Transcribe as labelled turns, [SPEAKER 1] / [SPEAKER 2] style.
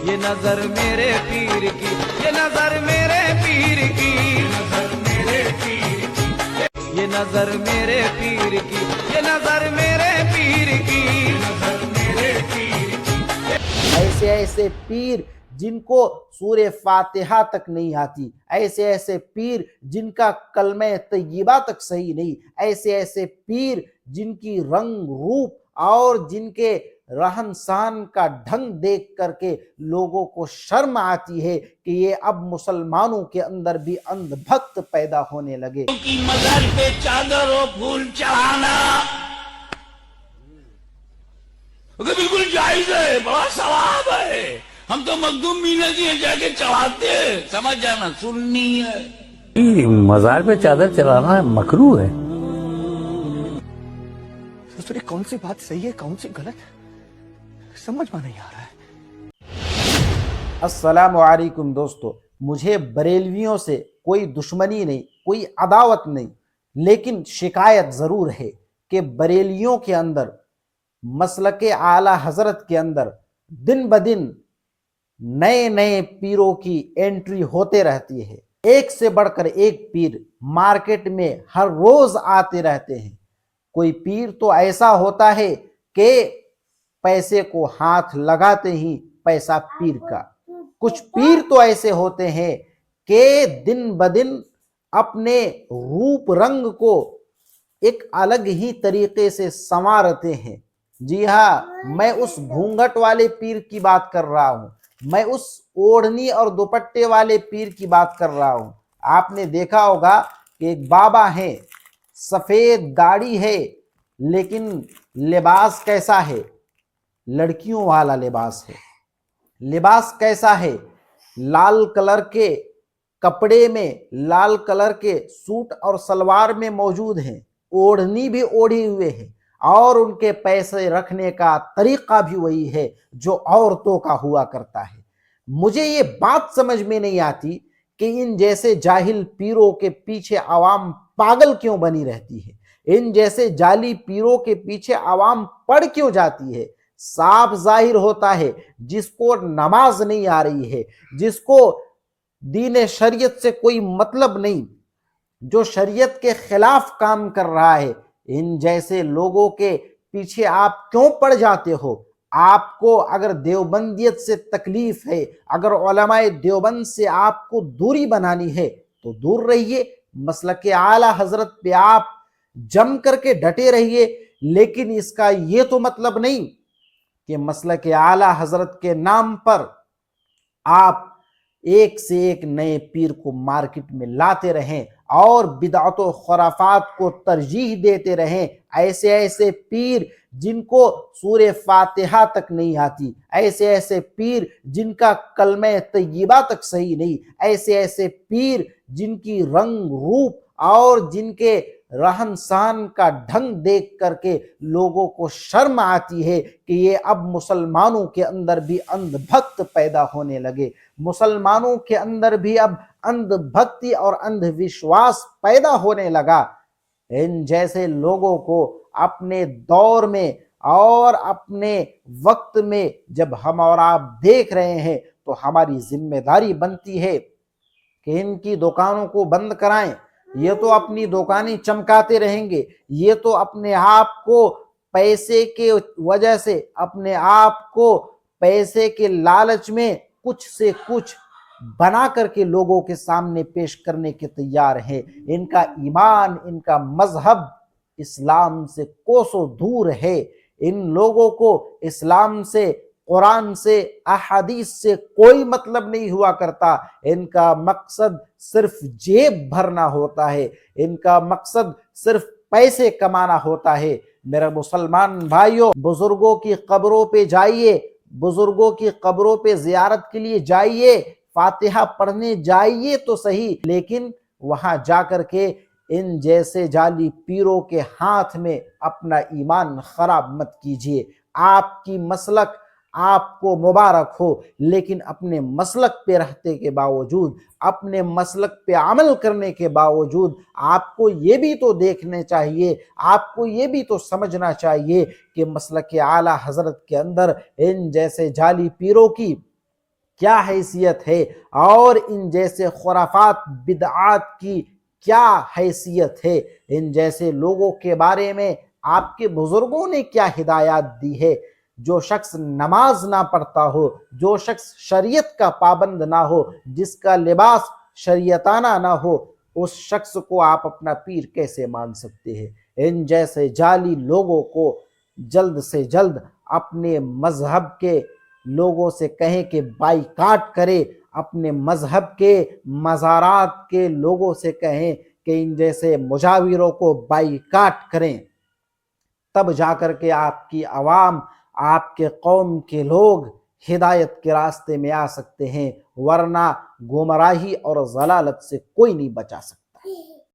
[SPEAKER 1] یہ نظر میرے پیر کی، یہ نظر میرے پیر کی، نظر میرے پیر کی، یہ نظر میرے پیر کی، یہ نظر میرے پیر کی، نظر میرے پیر کی۔
[SPEAKER 2] ایسے ایسے پیر جن کو سورہ فاتحہ تک نہیں آتی، ایسے ایسے پیر جن کا کلمہ طیبہ تک صحیح نہیں، ایسے ایسے پیر جن کی رنگ روپ اور جن کے رہن سہن کا ڈھنگ دیکھ کر کے لوگوں کو شرم آتی ہے کہ یہ اب مسلمانوں کے اندر بھی اندھ بھکت پیدا ہونے لگے۔
[SPEAKER 3] کی مزار پہ چادر و پھول چڑھانا بالکل جائز ہے، بڑا ثواب ہے۔ ہم تو مخدوم مینا کی جا کے چڑھاتے ہیں، سمجھ جانا، سننی ہے۔
[SPEAKER 4] مزار پہ چادر چلانا مکروہ ہے۔
[SPEAKER 5] کون سی بات صحیح ہے کون سی غلط سمجھ میں نہیں آ رہا ہے۔
[SPEAKER 2] السلام علیکم دوستو، مجھے بریلویوں سے کوئی دشمنی نہیں، کوئی عداوت نہیں، لیکن شکایت ضرور ہے کہ بریلیوں کے اندر، مسلک اعلی حضرت کے اندر دن بدن نئے نئے پیروں کی انٹری ہوتے رہتی ہے۔ ایک سے بڑھ کر ایک پیر مارکیٹ میں ہر روز آتے رہتے ہیں۔ کوئی پیر تو ایسا ہوتا ہے کہ پیسے کو ہاتھ لگاتے ہی پیسہ پیر کا، کچھ پیر تو ایسے ہوتے ہیں کہ دن بدن اپنے روپ رنگ کو ایک الگ ہی طریقے سے سنوارتے ہیں۔ جی ہاں، میں اس گھونگھٹ والے پیر کی بات کر رہا ہوں، میں اس اوڑھنی اور دوپٹے والے پیر کی بات کر رہا ہوں۔ آپ نے دیکھا ہوگا کہ ایک بابا ہیں، سفید داڑھی ہے، لیکن لباس کیسا ہے؟ لڑکیوں والا لباس ہے۔ لباس کیسا ہے؟ لال کلر کے کپڑے میں، لال کلر کے سوٹ اور سلوار میں موجود ہیں، اوڑھنی بھی اوڑھی ہوئے ہیں، اور ان کے پیسے رکھنے کا طریقہ بھی وہی ہے جو عورتوں کا ہوا کرتا ہے۔ مجھے یہ بات سمجھ میں نہیں آتی کہ ان جیسے جاہل پیروں کے پیچھے عوام پاگل کیوں بنی رہتی ہے، ان جیسے جعلی پیروں کے پیچھے عوام پڑ کیوں جاتی ہے۔ صاف ظاہر ہوتا ہے جس کو نماز نہیں آ رہی ہے، جس کو دین شریعت سے کوئی مطلب نہیں، جو شریعت کے خلاف کام کر رہا ہے، ان جیسے لوگوں کے پیچھے آپ کیوں پڑ جاتے ہو؟ آپ کو اگر دیوبندیت سے تکلیف ہے، اگر علماء دیوبند سے آپ کو دوری بنانی ہے تو دور رہیے، مسلک اعلی حضرت پہ آپ جم کر کے ڈٹے رہیے، لیکن اس کا یہ تو مطلب نہیں کہ مسلک اعلی حضرت کے نام پر آپ ایک سے ایک نئے پیر کو مارکیٹ میں لاتے رہیں اور بدعت و خرافات کو ترجیح دیتے رہیں۔ ایسے ایسے پیر جن کو سورہ فاتحہ تک نہیں آتی، ایسے ایسے پیر جن کا کلمہ طیبہ تک صحیح نہیں، ایسے ایسے پیر جن کی رنگ روپ اور جن کے رہن سہن کا ڈھنگ دیکھ کر کے لوگوں کو شرم آتی ہے کہ یہ اب مسلمانوں کے اندر بھی اندھ بھکت پیدا ہونے لگے، مسلمانوں کے اندر بھی اب اندھ بھکتی اور اندھ وشواس پیدا ہونے لگا۔ ان جیسے لوگوں کو اپنے دور میں اور اپنے وقت میں جب ہم اور آپ دیکھ رہے ہیں تو ہماری ذمہ داری بنتی ہے کہ ان کی دکانوں کو بند کرائیں۔ یہ تو اپنی دکانیں چمکاتے رہیں گے، یہ تو اپنے آپ کو پیسے کے وجہ سے، اپنے آپ کو پیسے کے لالچ میں کچھ سے کچھ بنا کر کے لوگوں کے سامنے پیش کرنے کے تیار ہیں۔ ان کا ایمان، ان کا مذہب اسلام سے کوسوں دور ہے۔ ان لوگوں کو اسلام سے، قرآن سے، احادیث سے کوئی مطلب نہیں ہوا کرتا۔ ان کا مقصد صرف جیب بھرنا ہوتا ہے، ان کا مقصد صرف پیسے کمانا ہوتا ہے۔ میرے مسلمان بھائیوں، بزرگوں کی قبروں پہ جائیے، بزرگوں کی قبروں پہ زیارت کے لیے جائیے، فاتحہ پڑھنے جائیے تو صحیح، لیکن وہاں جا کر کے ان جیسے جعلی پیروں کے ہاتھ میں اپنا ایمان خراب مت کیجیے۔ آپ کی مسلک آپ کو مبارک ہو، لیکن اپنے مسلک پہ رہتے کے باوجود، اپنے مسلک پہ عمل کرنے کے باوجود آپ کو یہ بھی تو دیکھنے چاہیے، آپ کو یہ بھی تو سمجھنا چاہیے کہ مسلک اعلی حضرت کے اندر ان جیسے جعلی پیروں کی کیا حیثیت ہے اور ان جیسے خرافات بدعات کی کیا حیثیت ہے، ان جیسے لوگوں کے بارے میں آپ کے بزرگوں نے کیا ہدایات دی ہے۔ جو شخص نماز نہ پڑھتا ہو، جو شخص شریعت کا پابند نہ ہو، جس کا لباس شریعتانہ نہ ہو، اس شخص کو آپ اپنا پیر کیسے مان سکتے ہیں؟ ان جیسے جعلی لوگوں کو جلد سے جلد اپنے مذہب کے لوگوں سے کہیں کہ بائیکاٹ کرے، اپنے مذہب کے مزارات کے لوگوں سے کہیں کہ ان جیسے مجاوروں کو بائیکاٹ کریں، تب جا کر کے آپ کی عوام، آپ کے قوم کے لوگ ہدایت کے راستے میں آ سکتے ہیں، ورنہ گمراہی اور ضلالت سے کوئی نہیں بچا سکتا۔